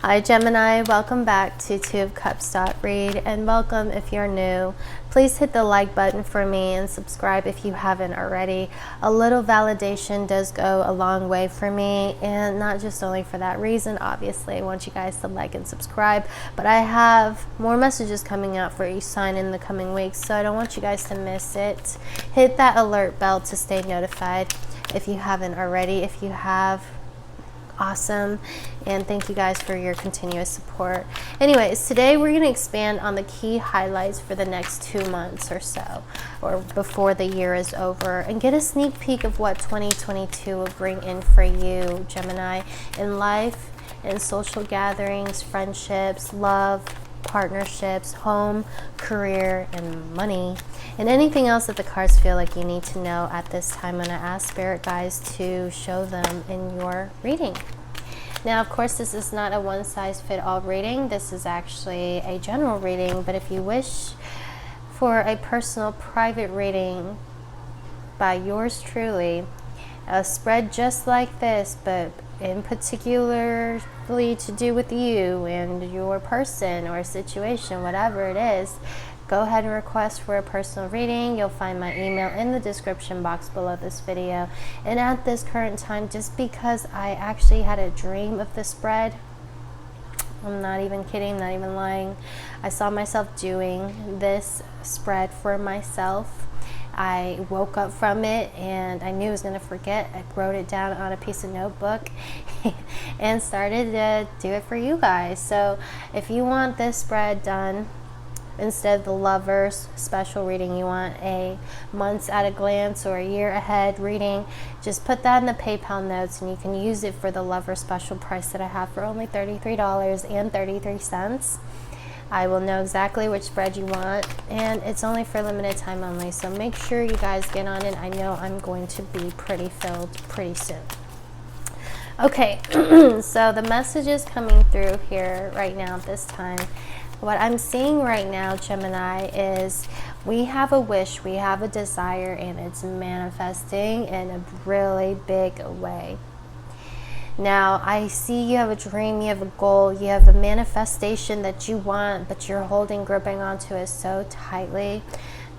Hi Gemini, welcome back to twofcups.read, and welcome if you're new. Please hit the like button for me and subscribe if you haven't already. A little validation does go a long way for me, and not just only for that reason. Obviously I want you guys to like and subscribe, but I have more messages coming out for each sign in the coming weeks, so I don't want you guys to miss it. Hit that alert bell to stay notified if you haven't already. If you have, awesome, and thank you guys for your continuous support. Anyways, today we're going to expand on the key highlights for the next 2 months or so, or before the year is over, and get a sneak peek of what 2022 will bring in for you, Gemini, in life, in social gatherings, friendships, love, partnerships, home, career, and money, and anything else that the cards feel like you need to know at this time. I'm going to ask spirit guides to show them in your reading. Now, of course, this is not a one-size-fit-all reading. This is actually a general reading, but if you wish for a personal private reading by yours truly, a spread just like this, but in particularly to do with you and your person or situation, whatever it is, go ahead and request for a personal reading. You'll find my email in the description box below this video. And at this current time, just because I actually had a dream of the spread, I'm not even kidding, not even lying, I saw myself doing this spread for myself. I woke up from it and I knew I was going to forget. I wrote it down on a piece of notebook and started to do it for you guys. So if you want this spread done, instead of the lovers special reading, you want a months at a glance or a year ahead reading, just put that in the PayPal notes and you can use it for the lover special price that I have for only $33.33. I will know exactly which spread you want, and it's only for limited time only, so make sure you guys get on it. I know I'm going to be pretty filled pretty soon. Okay, so the messages coming through here right now at this time, what I'm seeing right now, Gemini, is we have a wish, we have a desire, and it's manifesting in a really big way. Now, I see you have a dream, you have a goal, you have a manifestation that you want, but you're gripping onto it so tightly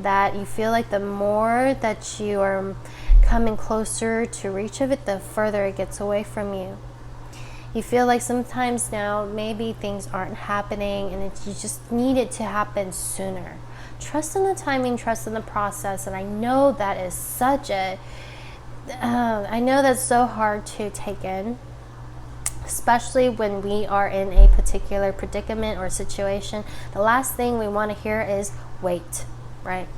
that you feel like the more that you are coming closer to reach of it, the further it gets away from you. You feel like sometimes now maybe things aren't happening and you just need it to happen sooner. Trust in the timing, trust in the process, and I know that is such a I know that's so hard to take in, especially when we are in a particular predicament or situation. The last thing we want to hear is wait, right?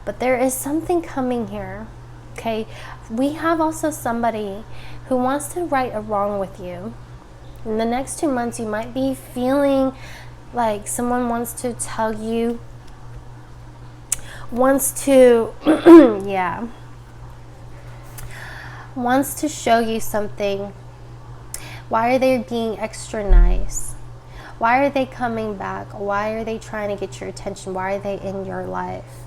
But there is something coming here, okay? We have also somebody who wants to right a wrong with you. In the next 2 months, you might be feeling like someone wants to tell you, wants to show you something. Why are they being extra nice? Why are they coming back? Why are they trying to get your attention? Why are they in your life?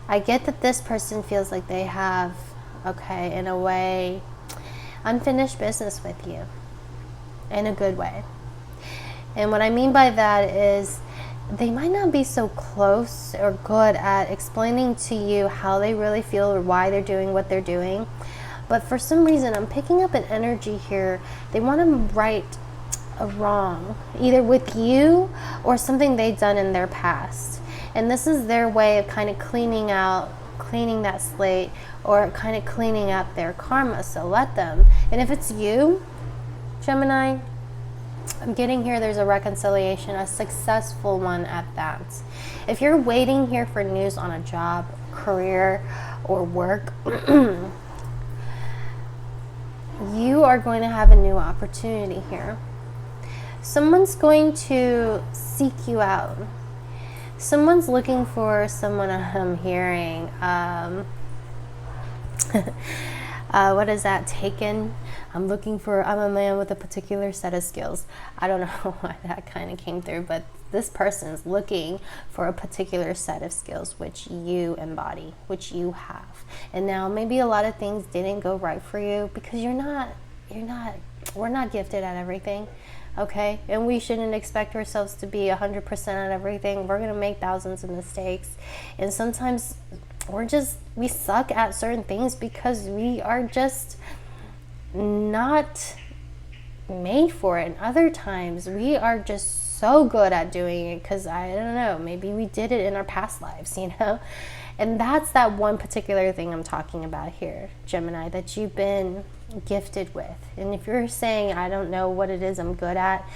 I get that this person feels like they have, okay, in a way, unfinished business with you in a good way. And what I mean by that is they might not be so close or good at explaining to you how they really feel or why they're doing what they're doing. But for some reason, I'm picking up an energy here. They want to right a wrong, either with you or something they've done in their past. And this is their way of kind of cleaning that slate, or kind of cleaning up their karma. So let them. And if it's you, Gemini, I'm getting here there's a reconciliation, a successful one at that. If you're waiting here for news on a job, career, or work, you are going to have a new opportunity here. Someone's going to seek you out. Someone's looking for someone. I'm hearing what is that, taken? I'm a man with a particular set of skills. I don't know why that kind of came through, but this person's looking for a particular set of skills which you embody, which you have. And now maybe a lot of things didn't go right for you because you're not we're not gifted at everything, okay? And we shouldn't expect ourselves to be 100% at everything. We're going to make thousands of mistakes. And sometimes we suck at certain things because we are just not made for it. And other times we are just so good at doing it because, I don't know, maybe we did it in our past lives, you know? And that's that one particular thing I'm talking about here, Gemini, that you've been gifted with. And if you're saying, I don't know what it is I'm good at,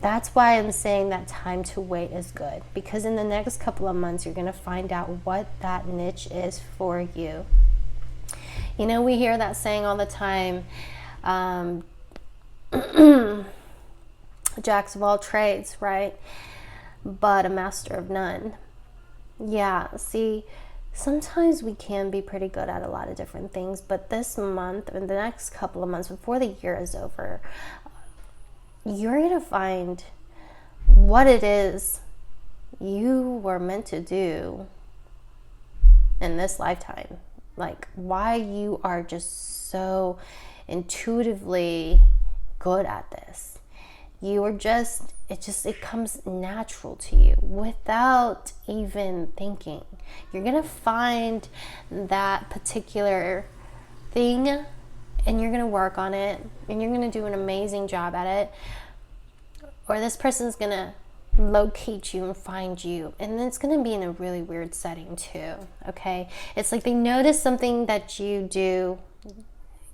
that's why I'm saying that time to wait is good. Because in the next couple of months, you're going to find out what that niche is for you. You know, we hear that saying all the time, jacks of all trades, right? But a master of none. Yeah, see, sometimes we can be pretty good at a lot of different things, but this month and the next couple of months before the year is over, you're going to find what it is you were meant to do in this lifetime. Like, why you are just so intuitively good at this. You are just, it comes natural to you without even thinking. You're going to find that particular thing and you're going to work on it and you're going to do an amazing job at it. Or this person's going to locate you and find you. And then it's going to be in a really weird setting too, okay? It's like they notice something that you do,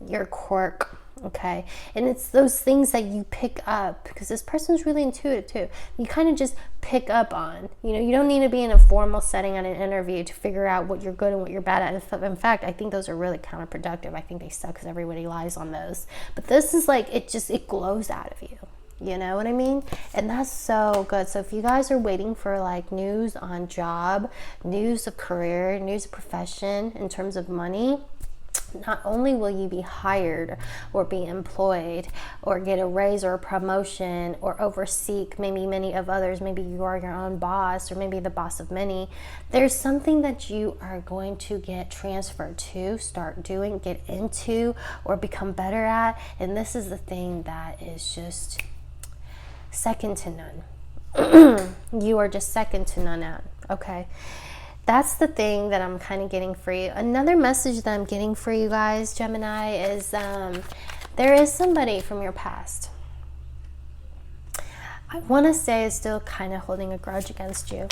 your quirk, okay? And it's those things that you pick up, because this person's really intuitive too. You kind of just pick up on, you know, you don't need to be in a formal setting at an interview to figure out what you're good and what you're bad at. In fact, I think those are really counterproductive. I think they suck because everybody lies on those. But this is like, it glows out of you. You know what I mean? And that's so good. So if you guys are waiting for like news on job, news of career, news of profession in terms of money, not only will you be hired or be employed or get a raise or a promotion or oversee maybe many of others, maybe you are your own boss or maybe the boss of many, there's something that you are going to get transferred to, start doing, get into, or become better at. And this is the thing that is just second to none. You are just second to none at, okay? That's the thing that I'm kind of getting for you. Another message that I'm getting for you guys, Gemini, is there is somebody from your past. I want to say is still kind of holding a grudge against you.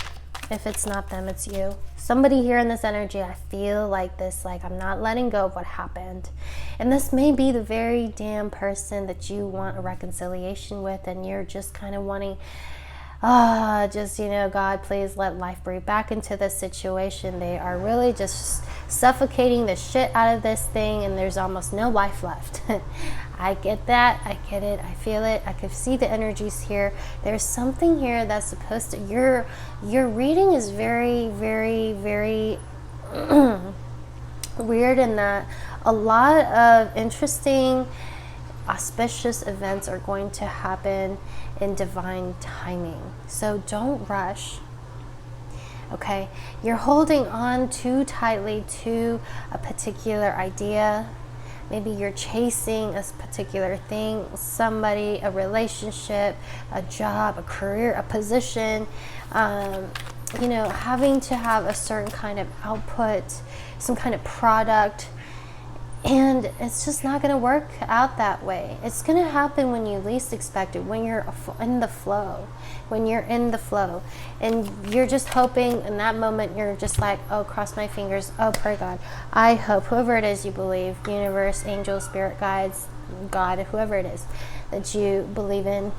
If it's not them, it's you. Somebody here in this energy, I feel like this, like I'm not letting go of what happened. And this may be the very damn person that you want a reconciliation with, and you're just kind of wanting, just, you know, God, please let life breathe back into this situation. They are really just suffocating the shit out of this thing, and there's almost no life left. I get that. I get it. I feel it. I can see the energies here. There's something here that's supposed to, your reading is very, very, very weird in that a lot of interesting, auspicious events are going to happen in divine timing. So don't rush. Okay? You're holding on too tightly to a particular idea. Maybe you're chasing a particular thing, somebody, a relationship, a job, a career, a position, you know, having to have a certain kind of output, some kind of product, and it's just not going to work out that way. It's going to happen when you least expect it, when you're in the flow, and you're just hoping in that moment, you're just like, oh, cross my fingers, oh, pray God, I hope, whoever it is you believe, universe, angels, spirit guides, God, whoever it is that you believe in,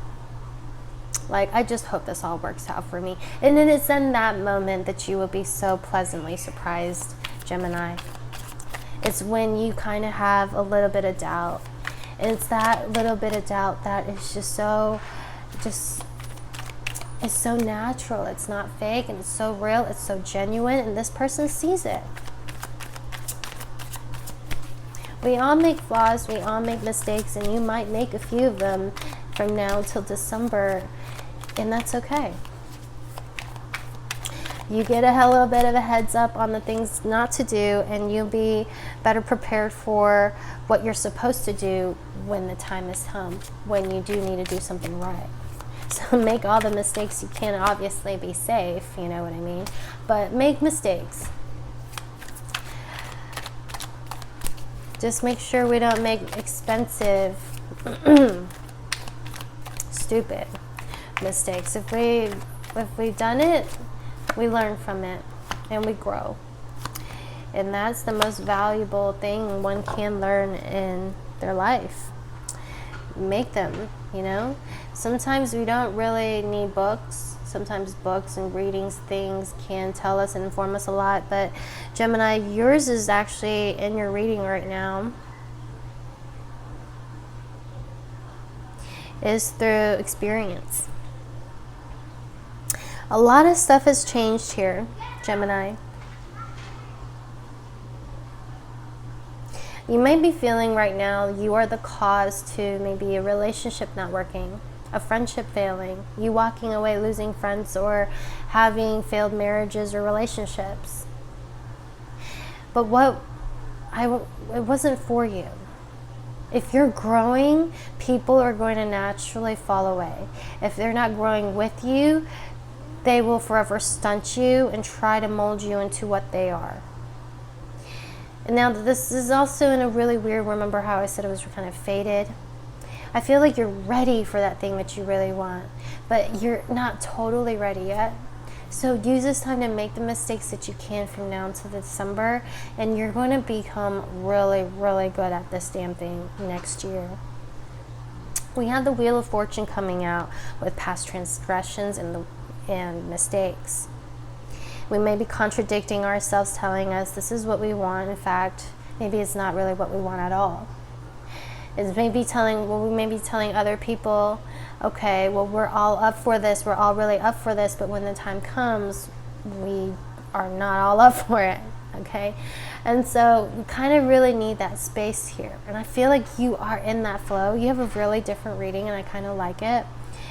like, I just hope this all works out for me. And then it's in that moment that you will be so pleasantly surprised, Gemini. It's when you kind of have a little bit of doubt. And it's that little bit of doubt that is just so, it's so natural. It's not fake, and it's so real. It's so genuine, and this person sees it. We all make flaws. We all make mistakes, and you might make a few of them from now till December, and that's okay. You get a little bit of a heads up on the things not to do, and you'll be better prepared for what you're supposed to do when the time is come, when you do need to do something right. So make all the mistakes you can. Obviously be safe, you know what I mean, but make mistakes. Just make sure we don't make expensive stupid mistakes. If we've done it, we learn from it and we grow. And that's the most valuable thing one can learn in their life. Make them, you know. Sometimes we don't really need books. Sometimes books and readings, things can tell us and inform us a lot. But Gemini, yours is actually in your reading right now. Is through experience. A lot of stuff has changed here, Gemini. You may be feeling right now you are the cause to maybe a relationship not working, a friendship failing, you walking away, losing friends, or having failed marriages or relationships. But it wasn't for you. If you're growing, people are going to naturally fall away. If they're not growing with you, they will forever stunt you and try to mold you into what they are. And now this is also in a really weird, remember how I said it was kind of faded? I feel like you're ready for that thing that you really want, but you're not totally ready yet. So use this time to make the mistakes that you can from now until December, and you're going to become really, really good at this damn thing next year. We have the Wheel of Fortune coming out with past transgressions and mistakes. We may be contradicting ourselves, telling us this is what we want. In fact, maybe it's not really what we want at all. We may be telling other people, okay, well, we're all up for this, we're all really up for this, but when the time comes, we are not all up for it, okay? And so you kind of really need that space here. And I feel like you are in that flow. You have a really different reading, and I kind of like it.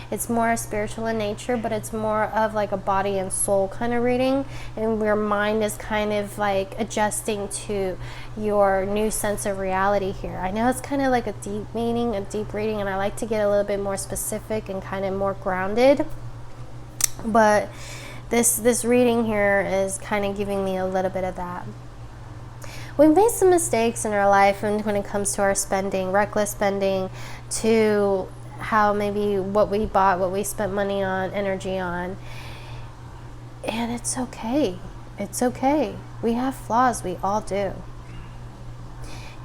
It's more spiritual in nature, but it's more of like a body and soul kind of reading, and your mind is kind of like adjusting to your new sense of reality here. I know it's kind of like a deep meaning, a deep reading, and I like to get a little bit more specific and kind of more grounded, but this reading here is kind of giving me a little bit of that. We've made some mistakes in our life, and when it comes to our spending, reckless spending, to how maybe what we bought, what we spent money on, energy on. And it's okay. It's okay. We have flaws. We all do.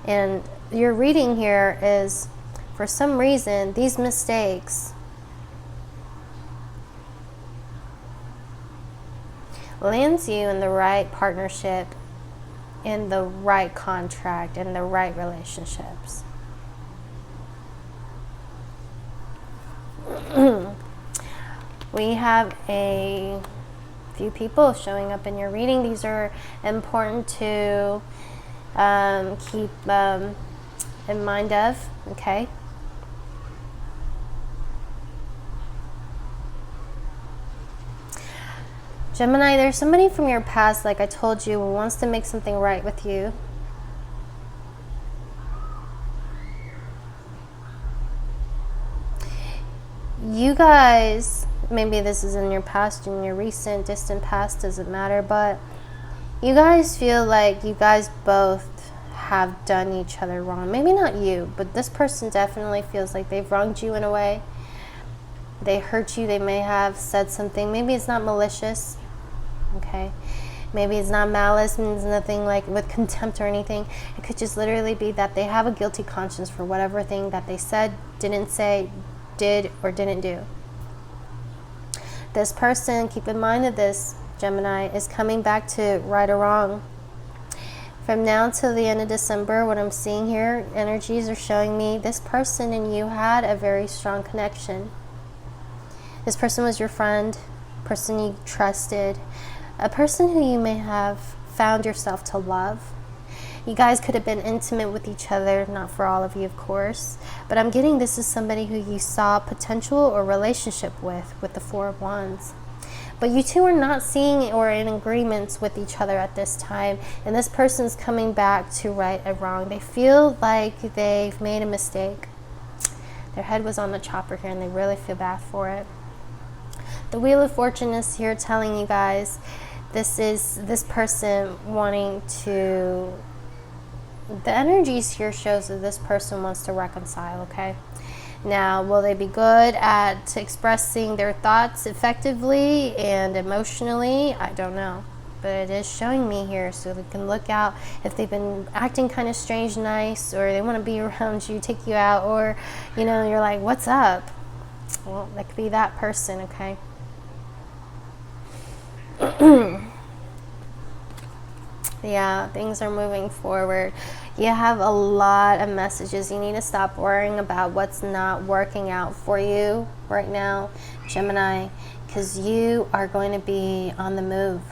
And your reading here is, for some reason, these mistakes lands you in the right partnership, in the right contract, in the right relationships. We have a few people showing up in your reading. These are important to keep in mind of, okay? Gemini, there's somebody from your past, like I told you, who wants to make something right with you. You guys, maybe this is in your past, in your recent, distant past, doesn't matter, but you guys feel like you guys both have done each other wrong. Maybe not you, but this person definitely feels like they've wronged you in a way. They hurt you, they may have said something. Maybe it's not malicious, okay? Maybe it's not malice, means nothing like with contempt or anything. It could just literally be that they have a guilty conscience for whatever thing that they said, didn't say, did, or didn't do. This person, keep in mind that this Gemini is coming back to right or wrong. From now till the end of December, what I'm seeing here, energies are showing me this person and you had a very strong connection. This person was your friend, person you trusted, a person who you may have found yourself to love. You guys could have been intimate with each other, not for all of you, of course, but I'm getting this is somebody who you saw potential or relationship with the Four of Wands. But you two are not seeing or in agreements with each other at this time, and this person's coming back to right a wrong. They feel like they've made a mistake. Their head was on the chopper here, and they really feel bad for it. The Wheel of Fortune is here telling you guys this is this person wanting to, the energies here shows that this person wants to reconcile, okay? Now, will they be good at expressing their thoughts effectively and emotionally? I don't know. But it is showing me here, so we can look out if they've been acting kind of strange, nice, or they want to be around you, take you out, or, you know, you're like, what's up? Well, that could be that person, okay? Yeah, things are moving forward. You have a lot of messages. You need to stop worrying about what's not working out for you right now, Gemini, because you are going to be on the move.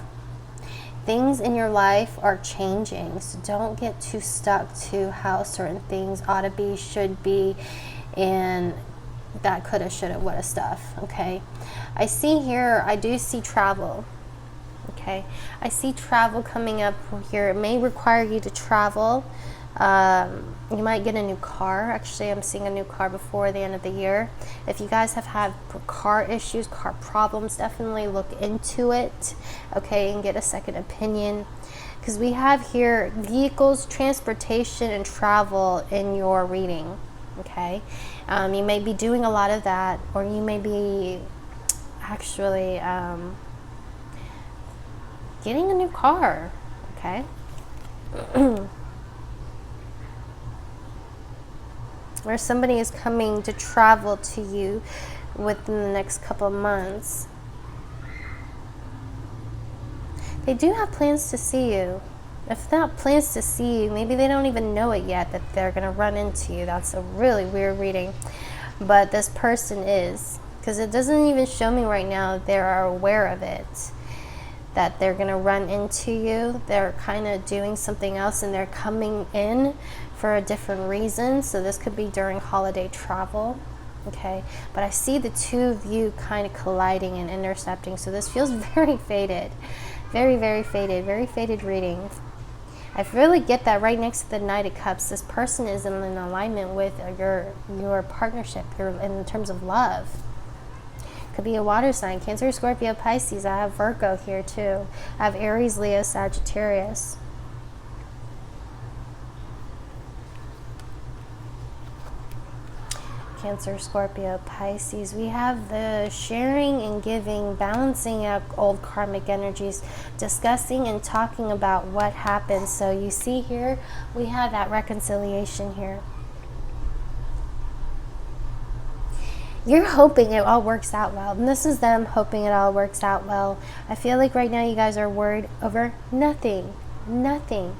Things in your life are changing, so don't get too stuck to how certain things ought to be, should be, and that coulda, shoulda, woulda stuff, okay? I see here, I do see travel. Okay, I see travel coming up here. It may require you to travel. You might get a new car. Actually, I'm seeing a new car before the end of the year. If you guys have had car issues, car problems, definitely look into it, okay, and get a second opinion. Because we have here vehicles, transportation, and travel in your reading, okay? You may be doing a lot of that, or you may be actually getting a new car, okay? Or somebody is coming to travel to you within the next couple of months. They do have plans to see you. If not plans to see you, maybe they don't even know it yet that they're going to run into you. That's a really weird reading. But this person is, because it doesn't even show me right now they are aware of it, that they're going to run into you. They're kind of doing something else, and they're coming in for a different reason. So this could be during holiday travel, okay? But I see the two of you kind of colliding and intercepting. So this feels very faded, very, very faded, very faded reading. I really get that right next to the Knight of Cups. This person is in an alignment with your partnership, in terms of love. Could be a water sign, Cancer, Scorpio, Pisces. I have Virgo here too. I have Aries, Leo, Sagittarius. Cancer, Scorpio, Pisces. We have the sharing and giving, balancing out old karmic energies, discussing and talking about what happened. So you see here, we have that reconciliation here. You're hoping it all works out well. And this is them hoping it all works out well. I feel like right now you guys are worried over nothing. Nothing.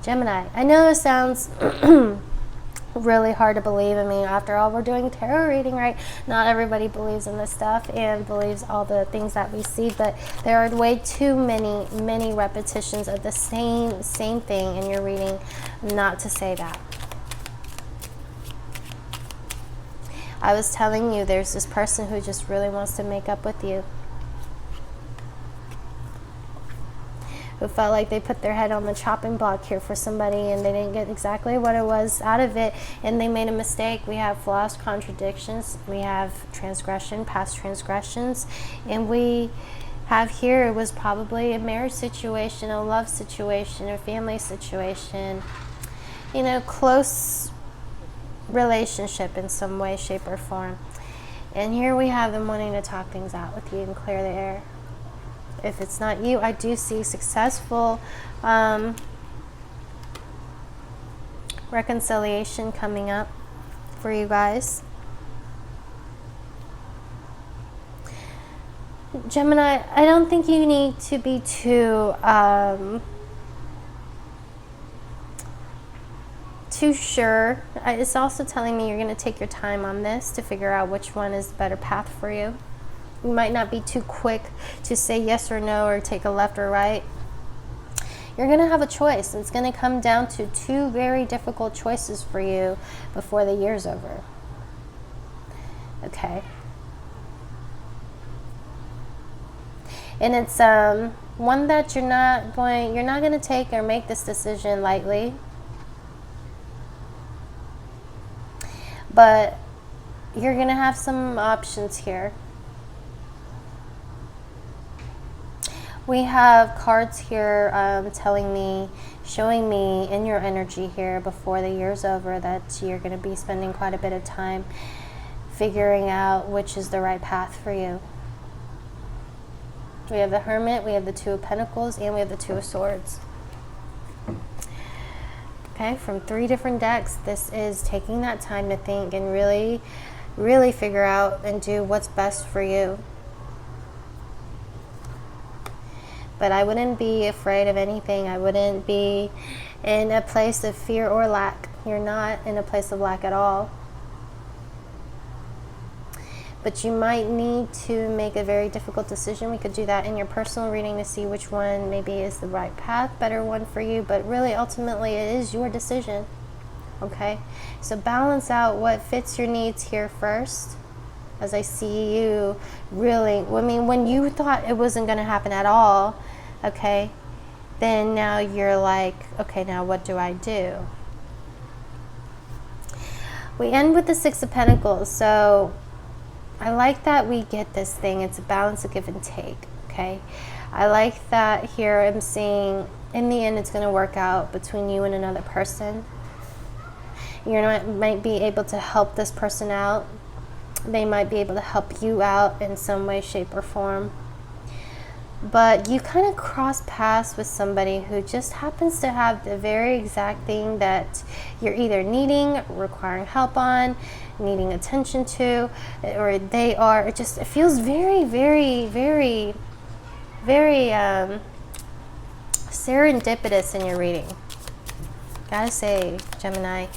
Gemini, I know this sounds really hard to believe. I mean, after all, we're doing tarot reading, right? Not everybody believes in this stuff and believes all the things that we see, but there are way too many repetitions of the same thing in your reading not to say that. I was telling you, there's this person who just really wants to make up with you, who felt like they put their head on the chopping block here for somebody and they didn't get exactly what it was out of it, and they made a mistake. We have flaws, contradictions, we have transgression, past transgressions, and we have here, it was probably a marriage situation, a love situation, a family situation, you know, close relationship in some way, shape, or form. And here we have them wanting to talk things out with you and clear the air. If it's not you, I do see successful reconciliation coming up for you guys. Gemini, I don't think you need to be too sure. It's also telling me you're going to take your time on this to figure out which one is the better path for you. You might not be too quick to say yes or no or take a left or right. You're going to have a choice. It's going to come down to two very difficult choices for you before the year's over. Okay. And it's one that you're not going to take or make this decision lightly. But you're going to have some options here. We have cards here showing me in your energy here before the year's over that you're going to be spending quite a bit of time figuring out which is the right path for you. We have the Hermit, we have the Two of Pentacles, and we have the Two of Swords. Okay, from 3 different decks, this is taking that time to think and really, really figure out and do what's best for you. But I wouldn't be afraid of anything. I wouldn't be in a place of fear or lack. You're not in a place of lack at all. But you might need to make a very difficult decision. We could do that in your personal reading to see which one maybe is the right path, better one for you. But really, ultimately, it is your decision. Okay? So balance out what fits your needs here first. As I see you really, I mean, when you thought it wasn't going to happen at all, okay, then now you're like, okay, now what do I do? We end with the Six of Pentacles. So I like that we get this thing. It's a balance of give and take, okay? I like that here I'm seeing in the end it's going to work out between you and another person. You might be able to help this person out. They might be able to help you out in some way, shape, or form. But you kind of cross paths with somebody who just happens to have the very exact thing that you're either needing, requiring help on, needing attention to, or they are. It feels very, very, very, very serendipitous in your reading. Gotta say, Gemini,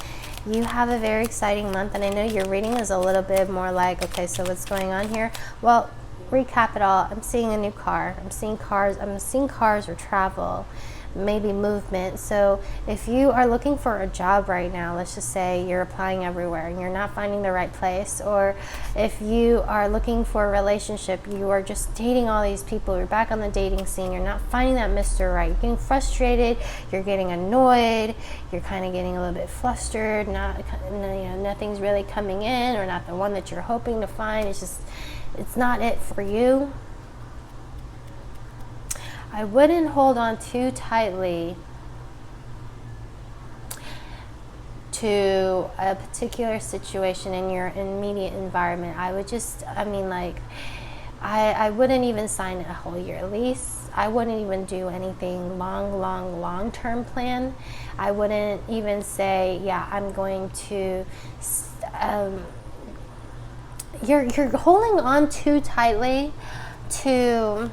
you have a very exciting month, and I know your reading is a little bit more like, okay, so what's going on here? Well, recap it all. I'm seeing a new car. I'm seeing cars or travel, maybe movement. So if you are looking for a job right now, let's just say you're applying everywhere and you're not finding the right place, or if you are looking for a relationship, you are just dating all these people, you're back on the dating scene, you're not finding that Mr. Right, you're getting frustrated, you're getting annoyed, you're kind of getting a little bit flustered, nothing's really coming in, or not the one that you're hoping to find, it's not it for you. I wouldn't hold on too tightly to a particular situation in your immediate environment. I would I wouldn't even sign a whole year lease. I wouldn't even do anything long-term plan. I wouldn't even say, yeah, I'm going to, you're holding on too tightly to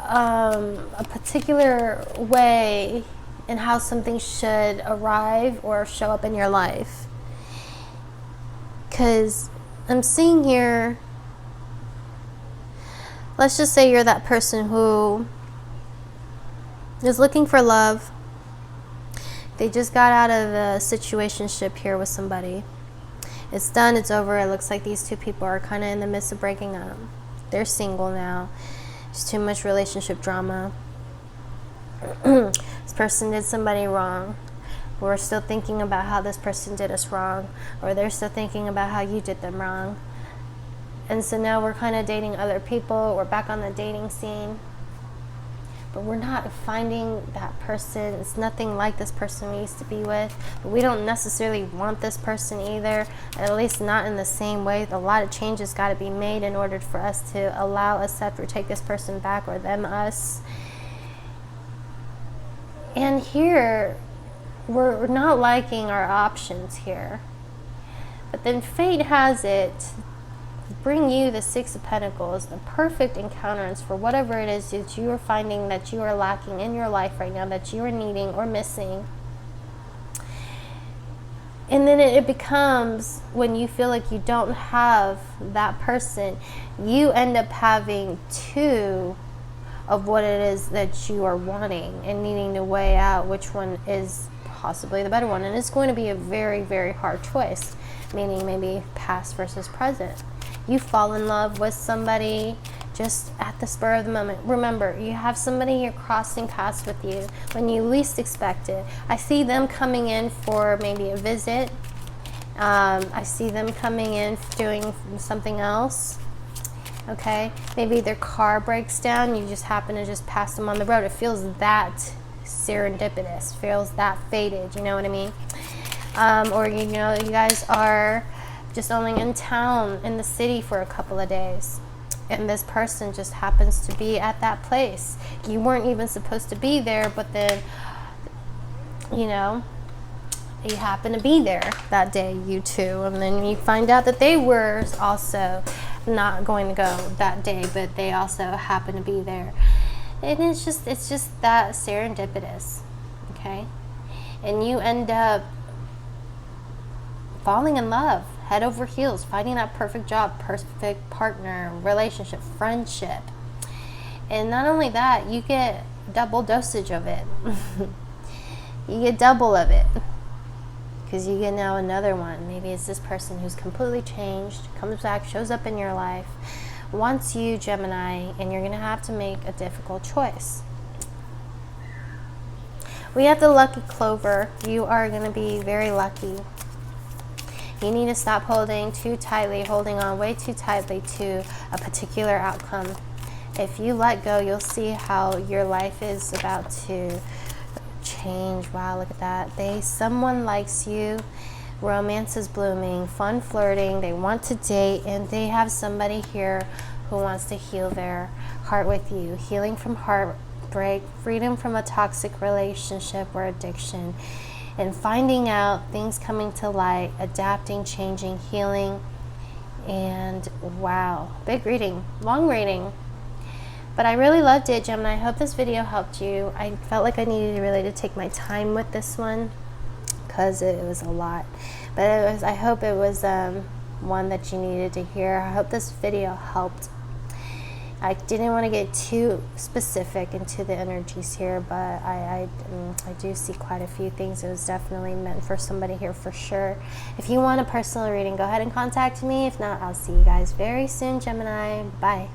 a particular way in how something should arrive or show up in your life. Because I'm seeing here, let's just say you're that person who is looking for love. They just got out of a situationship here with somebody. It's done, it's over. It looks like these two people are kind of in the midst of breaking up. They're single now. There's too much relationship drama. This person did somebody wrong. We're still thinking about how this person did us wrong, or they're still thinking about how you did them wrong. And so now we're kind of dating other people. We're back on the dating scene. But we're not finding that person. It's nothing like this person we used to be with. But we don't necessarily want this person either, at least not in the same way. A lot of changes got to be made in order for us to allow, accept, or take this person back, or them, us. And here, we're not liking our options here. But then fate has it bring you the Six of Pentacles, the perfect encounters for whatever it is that you are finding that you are lacking in your life right now, that you are needing or missing. And then it becomes, when you feel like you don't have that person, you end up having two of what it is that you are wanting and needing to weigh out which one is possibly the better one. And it's going to be a very, very hard choice. meaning maybe past versus present. You fall in love with somebody just at the spur of the moment. Remember, you have somebody here crossing paths with you when you least expect it. I see them coming in for maybe a visit. I see them coming in doing something else. Okay, maybe their car breaks down, you just happen to just pass them on the road. It feels that serendipitous, feels that fated, you know what I mean? Or you know, you guys are just only in town, in the city for a couple of days, and this person just happens to be at that place. You weren't even supposed to be there, but then, you know, you happen to be there that day, you two, and then you find out that they were also not going to go that day, but they also happen to be there. And it's just that serendipitous, okay? And you end up falling in love, head over heels, finding that perfect job, perfect partner, relationship, friendship. And not only that, you get double dosage of it. You get double of it. Because you get now another one. Maybe it's this person who's completely changed, comes back, shows up in your life, wants you, Gemini, and you're going to have to make a difficult choice. We have the lucky clover. You are going to be very lucky. You need to stop holding too tightly, holding on way too tightly to a particular outcome. If you let go, you'll see how your life is about to change. Wow, look at that. Someone likes you, romance is blooming, fun flirting, they want to date, and they have somebody here who wants to heal their heart with you. Healing from heartbreak, freedom from a toxic relationship or addiction, and finding out things coming to light, adapting, changing, healing. And wow, big reading, long reading. But I really loved it, Gemini. I hope this video helped you. I felt like I needed really to take my time with this one because it was a lot. But I hope it was one that you needed to hear. I hope this video helped. I didn't want to get too specific into the energies here, but I do see quite a few things. It was definitely meant for somebody here for sure. If you want a personal reading, go ahead and contact me. If not, I'll see you guys very soon, Gemini. Bye.